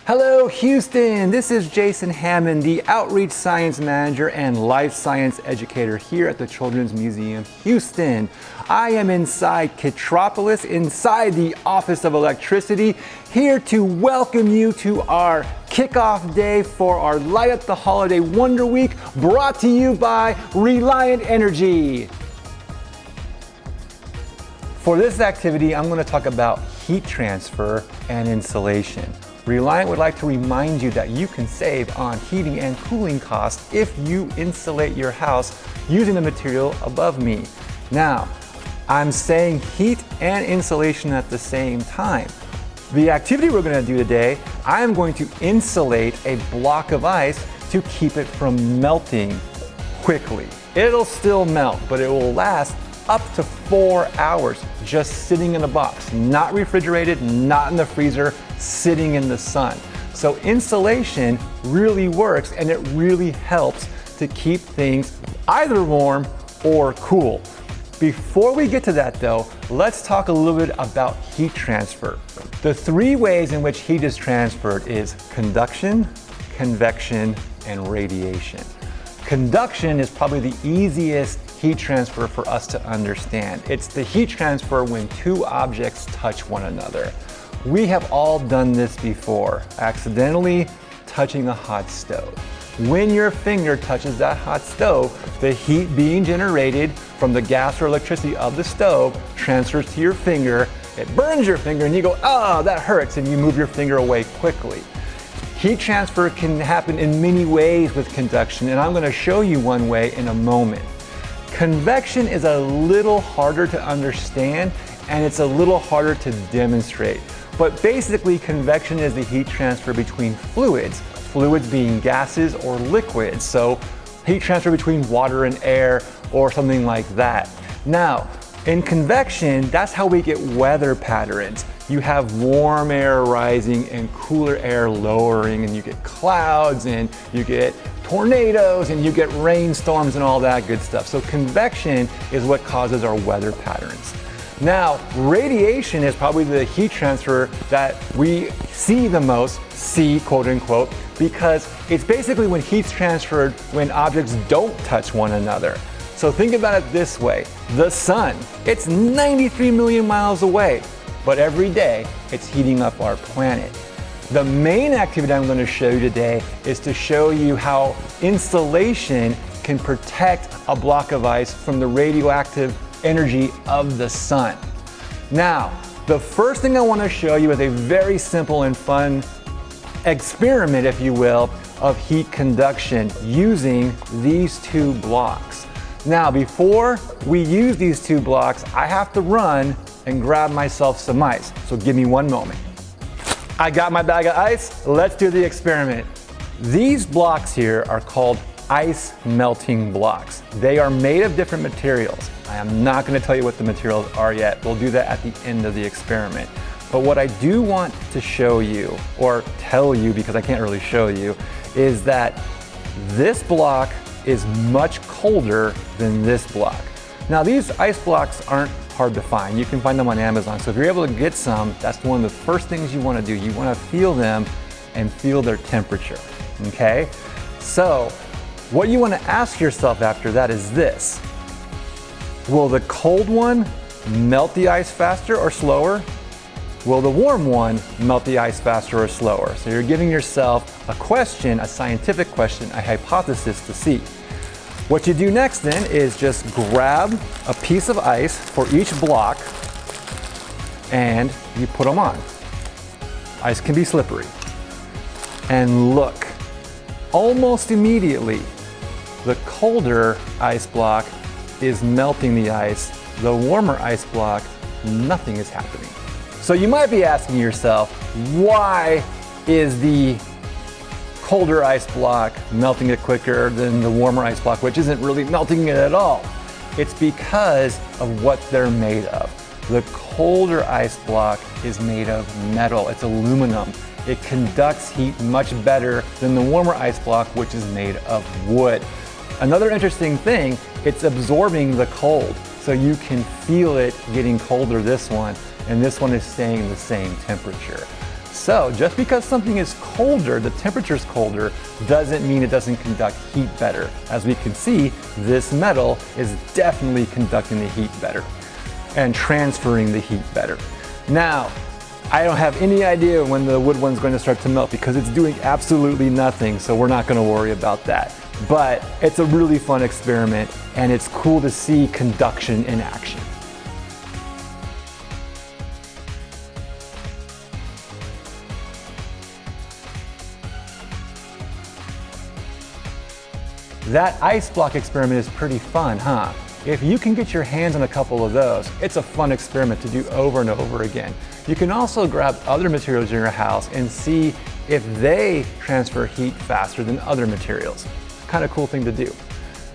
Hello Houston, this is Jason Hammond, the Outreach Science Manager and Life Science Educator here at the Children's Museum Houston. I am inside Kitropolis, inside the Office of Electricity, here to welcome you to our kickoff day for our Light Up the Holiday Wonder Week, brought to you by Reliant Energy. For this activity, I'm going to talk about heat transfer and insulation. Reliant would like to remind you that you can save on heating and cooling costs if you insulate your house using the material above me. Now, I'm saying heat and insulation at the same time. The activity we're going to do today, I am going to insulate a block of ice to keep it from melting quickly. It'll still melt, but it will last up to 4 hours just sitting in a box, not refrigerated, not in the freezer, sitting in the sun. So insulation really works, and it really helps to keep things either warm or cool. Before we get to that though, let's talk a little bit about heat transfer. The three ways in which heat is transferred is conduction, convection, and radiation. Conduction is probably the easiest heat transfer for us to understand. It's the heat transfer when two objects touch one another. We have all done this before, accidentally touching a hot stove. When your finger touches that hot stove, the heat being generated from the gas or electricity of the stove transfers to your finger, it burns your finger, and you go, "Ah, that hurts," and you move your finger away quickly. Heat transfer can happen in many ways with conduction, and I'm going to show you one way in a moment. Convection is a little harder to understand, and it's a little harder to demonstrate. But basically, convection is the heat transfer between fluids being gases or liquids. So heat transfer between water and air or something like that. Now, in convection, that's how we get weather patterns. You have warm air rising and cooler air lowering, and you get clouds and you get tornadoes and you get rainstorms and all that good stuff. So convection is what causes our weather patterns. Now, radiation is probably the heat transfer that we see the most, quote unquote, because it's basically when heat's transferred when objects don't touch one another. So think about it this way. The sun, it's 93 million miles away, but every day it's heating up our planet. The main activity I'm going to show you today is to show you how insulation can protect a block of ice from the radioactive energy of the sun. Now, the first thing I want to show you is a very simple and fun experiment, if you will, of heat conduction using these two blocks. Now, before we use these two blocks, I have to run and grab myself some ice. So give me one moment. I got my bag of ice. Let's do the experiment. These blocks here are called ice melting blocks. They are made of different materials. I am not going to tell you what the materials are yet. We'll do that at the end of the experiment. But what I do want to show you, or tell you because I can't really show you, is that this block is much colder than this block. Now, these ice blocks aren't hard to find. You can find them on Amazon. So if you're able to get some, that's one of the first things you want to do. You want to feel them and feel their temperature, okay? So what you want to ask yourself after that is this: will the cold one melt the ice faster or slower? Will the warm one melt the ice faster or slower? So you're giving yourself a question, a scientific question, a hypothesis to see. What you do next then is just grab a piece of ice for each block and you put them on. Ice can be slippery. And look, almost immediately, the colder ice block is melting the ice. The warmer ice block, nothing is happening. So you might be asking yourself, why is the colder ice block melting it quicker than the warmer ice block, which isn't really melting it at all? It's because of what they're made of. The colder ice block is made of metal. It's aluminum. It conducts heat much better than the warmer ice block, which is made of wood. Another interesting thing, it's absorbing the cold. So you can feel it getting colder, this one, and this one is staying the same temperature. So just because something is colder, the temperature is colder, doesn't mean it doesn't conduct heat better. As we can see, this metal is definitely conducting the heat better and transferring the heat better. Now, I don't have any idea when the wood one's going to start to melt because it's doing absolutely nothing, so we're not going to worry about that. But it's a really fun experiment, and it's cool to see conduction in action. That ice block experiment is pretty fun, huh? If you can get your hands on a couple of those, it's a fun experiment to do over and over again. You can also grab other materials in your house and see if they transfer heat faster than other materials. Kind of cool thing to do.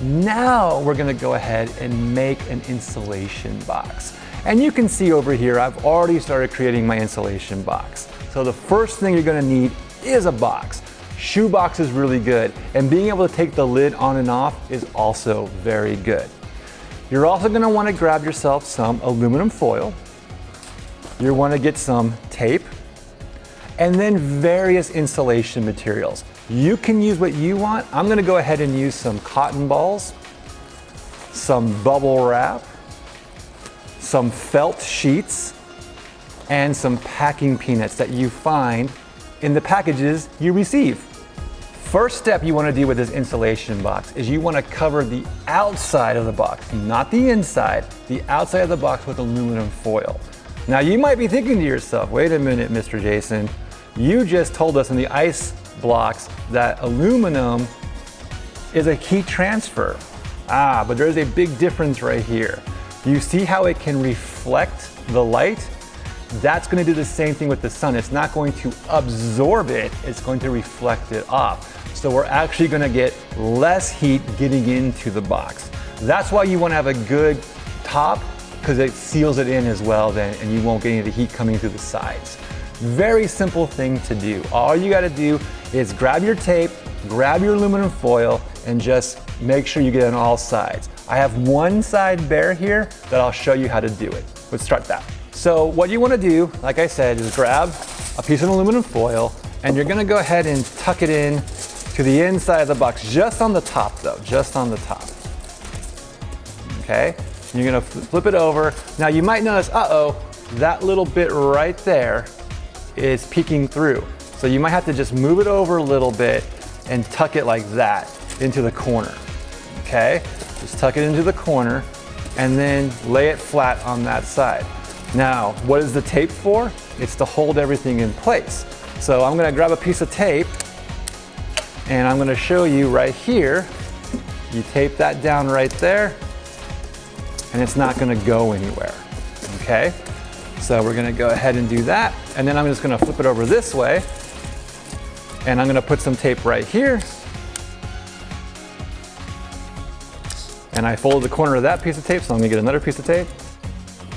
Now we're gonna go ahead and make an insulation box. And you can see over here, I've already started creating my insulation box. So the first thing you're gonna need is a box. Shoebox is really good, and being able to take the lid on and off is also very good. You're also going to want to grab yourself some aluminum foil. You want to get some tape, and then various insulation materials. You can use what you want. I'm going to go ahead and use some cotton balls, some bubble wrap, some felt sheets, and some packing peanuts that you find in the packages you receive. First step you want to do with this insulation box is you want to cover the outside of the box, not the inside, the outside of the box with aluminum foil. Now you might be thinking to yourself, wait a minute, Mr. Jason, you just told us in the ice blocks that aluminum is a heat transfer. But there's a big difference right here. You see how it can reflect the light? That's going to do the same thing with the sun. It's not going to absorb it, it's going to reflect it off. So we're actually going to get less heat getting into the box. That's why you want to have a good top, because it seals it in as well then, and you won't get any of the heat coming through the sides. Very simple thing to do. All you got to do is grab your tape, grab your aluminum foil, and just make sure you get it on all sides. I have one side bare here that I'll show you how to do it. Let's start that. So what you want to do, like I said, is grab a piece of aluminum foil, and you're going to go ahead and tuck it in to the inside of the box, just on the top though, just on the top. Okay, you're going to flip it over. Now you might notice, that little bit right there is peeking through. So you might have to just move it over a little bit and tuck it like that into the corner. Okay, just tuck it into the corner and then lay it flat on that side. Now, what is the tape for? It's to hold everything in place. So I'm gonna grab a piece of tape and I'm gonna show you right here. You tape that down right there and it's not gonna go anywhere, okay? So we're gonna go ahead and do that. And then I'm just gonna flip it over this way and I'm gonna put some tape right here. And I folded the corner of that piece of tape, so I'm gonna get another piece of tape.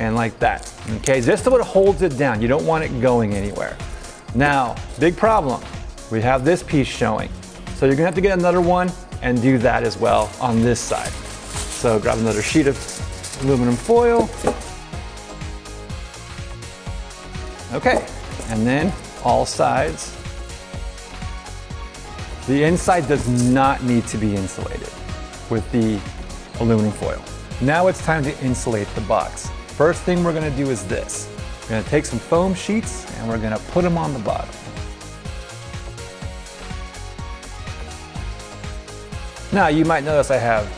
And like that, okay? Just so it holds it down. You don't want it going anywhere. Now, big problem. We have this piece showing. So you're gonna have to get another one and do that as well on this side. So grab another sheet of aluminum foil. Okay, and then all sides. The inside does not need to be insulated with the aluminum foil. Now it's time to insulate the box. First thing we're gonna do is this. We're gonna take some foam sheets and we're gonna put them on the bottom. Now you might notice I have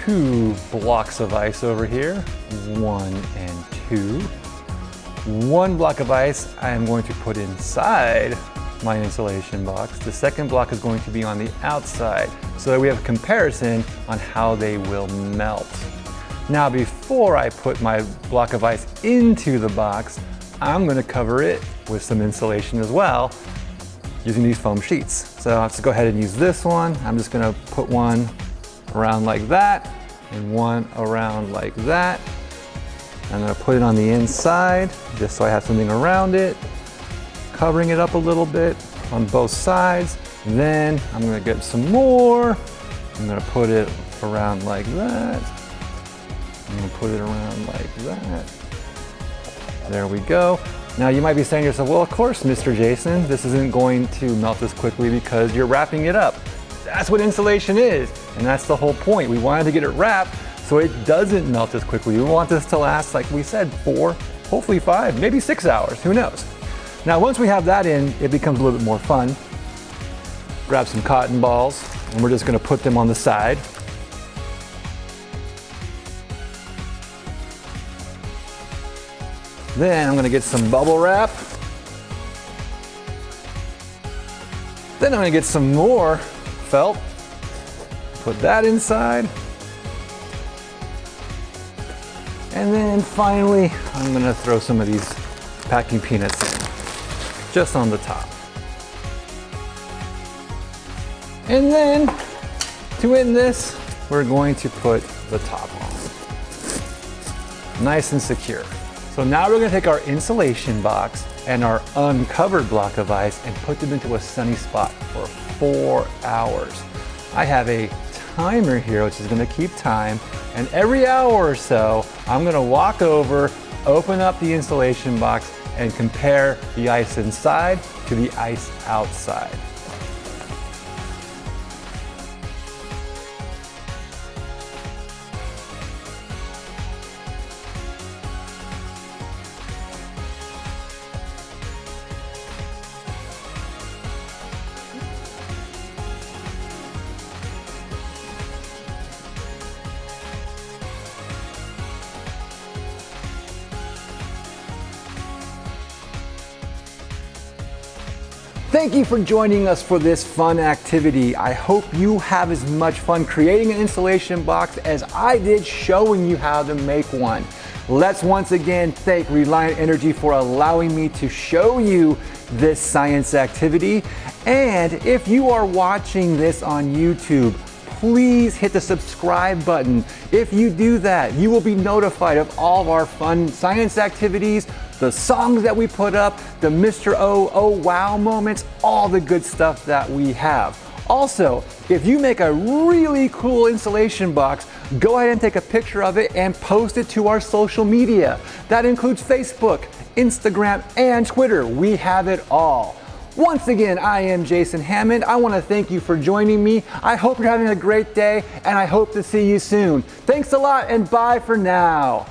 2 blocks of ice over here, 1 and 2. 1 block of ice I am going to put inside my insulation box. The second block is going to be on the outside so that we have a comparison on how they will melt. Now before I put my block of ice into the box, I'm going to cover it with some insulation as well using these foam sheets. So I'll have to go ahead and use this one. I'm just going to put one around like that and one around like that. I'm going to put it on the inside just so I have something around it, covering it up a little bit on both sides. Then I'm going to get some more. I'm going to put it around like that. I'm going to put it around like that. There we go. Now you might be saying to yourself, well, of course, Mr. Jason, this isn't going to melt as quickly because you're wrapping it up. That's what insulation is, and that's the whole point. We wanted to get it wrapped so it doesn't melt as quickly. We want this to last, like we said, 4, hopefully 5, maybe 6 hours, who knows. Now once we have that in, it becomes a little bit more fun. Grab some cotton balls, and we're just gonna put them on the side. Then I'm gonna get some bubble wrap. Then I'm gonna get some more felt. Put that inside. And then finally, I'm gonna throw some of these packing peanuts in, just on the top. And then, to end this, we're going to put the top on. Nice and secure. So now we're gonna take our insulation box and our uncovered block of ice and put them into a sunny spot for 4 hours. I have a timer here which is gonna keep time, and every hour or so, I'm gonna walk over, open up the insulation box, and compare the ice inside to the ice outside. Thank you for joining us for this fun activity. I hope you have as much fun creating an insulation box as I did showing you how to make one. Let's once again thank Reliant Energy for allowing me to show you this science activity. And if you are watching this on YouTube, please hit the subscribe button. If you do that, you will be notified of all of our fun science activities, the songs that we put up, the Mr. Oh wow moments, all the good stuff that we have. Also, if you make a really cool insulation box, go ahead and take a picture of it and post it to our social media. That includes Facebook, Instagram, and Twitter. We have it all. Once again, I am Jason Hammond. I want to thank you for joining me. I hope you're having a great day, and I hope to see you soon. Thanks a lot, and bye for now.